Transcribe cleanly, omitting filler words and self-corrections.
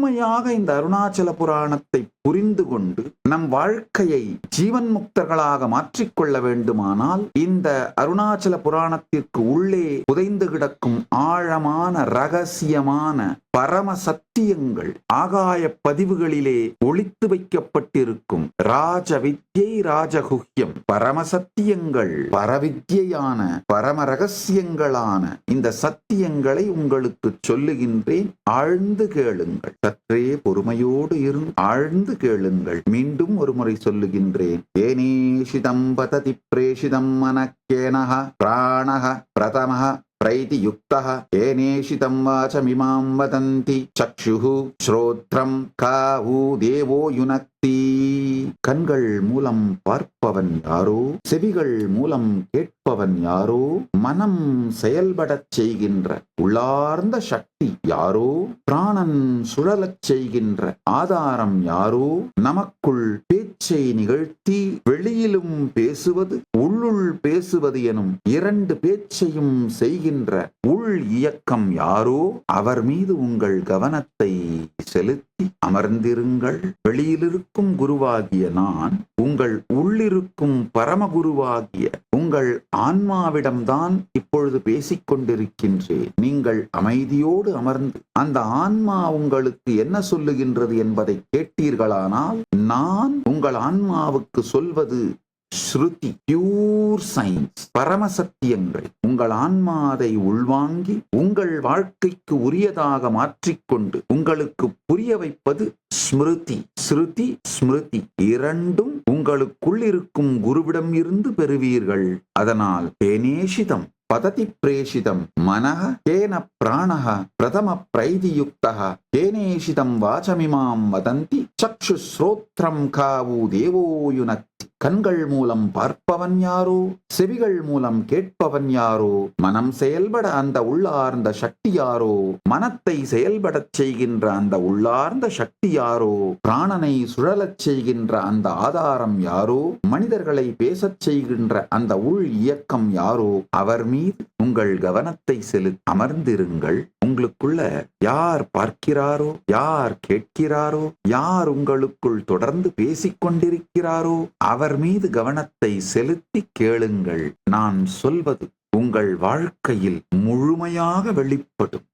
முழுமையாக இந்த அருணாச்சல புராணத்தை புரிந்து கொண்டு நம் வாழ்க்கையை ஜீவன் முக்தர்களாக மாற்றிக்கொள்ள வேண்டுமானால் இந்த அருணாச்சல புராணத்திற்கு உள்ளே புதைந்து கிடக்கும் ஆழமான ரகசியமான பரம சத்தியங்கள் ஆகாய பதிவுகளிலே ஒளித்து வைக்கப்பட்டிருக்கும் ராஜ வித்யை ராஜகுஹ்யம் பரம சத்தியங்கள் பரவித்யான பரம ரகசியங்களான இந்த சத்தியங்களை உங்களுக்கு சொல்லுகின்றேன். ஆழ்ந்து கேளுங்கள். சற்றே பொறுமையோடு இருந்து ஆழ்ந்து கேளுங்கள். மீண்டும் ஒரு முறை சொல்லுகின்றேன். ஏனேஷிதம் பததி பிரேஷிதம் மனக்கேனஹ பிராணஹ பிரதமஹ பிரைதி யுக்தஹ ஏனேஷிதம் வாசமிமாம் வதந்தி சக்ஷுஹு ஸ்ரோத்ரம் காஹு தேவோ யுனக்தி. கண்கள் மூலம் பார்ப்பவன் யாரோ, செவிகள் மூலம் கேட்பவன் யாரோ, மனம் செயல்படச் செய்கின்ற உள்ளார்ந்த சக்தி யாரோ, பிராணன் சுழலச் செய்கின்ற ஆதாரம் யாரோ, நமக்குள் பேச்சை நிகழ்த்தி வெளியிலும் பேசுவது உள்ளுள் பேசுவது எனும் இரண்டு பேச்சையும் செய்கின்ற உள் இயக்கம் யாரோ, அவர் மீது உங்கள் கவனத்தை செலுத்தி அமர்ந்திருங்கள். வெளியிலிருக்கும் குருவாகிய நான் உங்கள் உள்ளிருக்கும் பரமகுருவாகிய உங்கள் ஆன்மாவிடம்தான் இப்பொழுது பேசிக் கொண்டிருக்கின்றேன். நீங்கள் அமைதியோடு அமர்ந்து அந்த ஆன்மா உங்களுக்கு என்ன சொல்லுகின்றது என்பதை கேட்டீர்களானால், நான் உங்கள் ஆன்மாவுக்கு சொல்வது ஸ்ருதி, பியூர் சயின்ஸ், பரமசத்தியங்கள். உங்கள் ஆன்மா அதை உள்வாங்கி உங்கள் வாழ்க்கைக்கு உரியதாக மாற்றிக்கொண்டு உங்களுக்கு புரிய வைப்பது ஸ்மிருதி. ஸ்ருதி ஸ்மிருதி இரண்டும் உங்களுக்குள் இருக்கும் குருவிடம் இருந்து பெறுவீர்கள். அதனால் தேனேஷிதம் பததி பிரேஷிதம் மனஹ கேன பிராணஹ பிரதம பிரைதியுக்தஹ கேனேஷிதம் வாசமிமாம் வதந்தி சக்ஷு ஸ்ரோத்ரம் காவு தேவோ யுனக்தி. கண்கள் மூலம் பார்ப்பவன் யாரோ, செவிகள் மூலம் கேட்பவன் யாரோ, மனம் செயல்பட அந்த உள்ளார்ந்த சக்தி யாரோ, மனத்தை செயல்படச் செய்கின்ற அந்த உள்ளார்ந்த சக்தி யாரோ, பிராணனை சுழலச் செய்கின்ற அந்த ஆதாரம் யாரோ, மனிதர்களை பேசச் செய்கின்ற அந்த உள் இயக்கம் யாரோ, அவர் மீது உங்கள் கவனத்தை செலுத்தி அமர்ந்திருங்கள். உங்களுக்குள்ள யார் பார்க்கிறாரோ, யார் கேட்கிறாரோ, யார் உங்களுக்குள் தொடர்ந்து பேசிக் கொண்டிருக்கிறாரோ அவர் மீது கவனத்தை செலுத்தி கேளுங்கள். நான் சொல்வது உங்கள் வாழ்க்கையில் முழுமையாக வெளிப்படும்.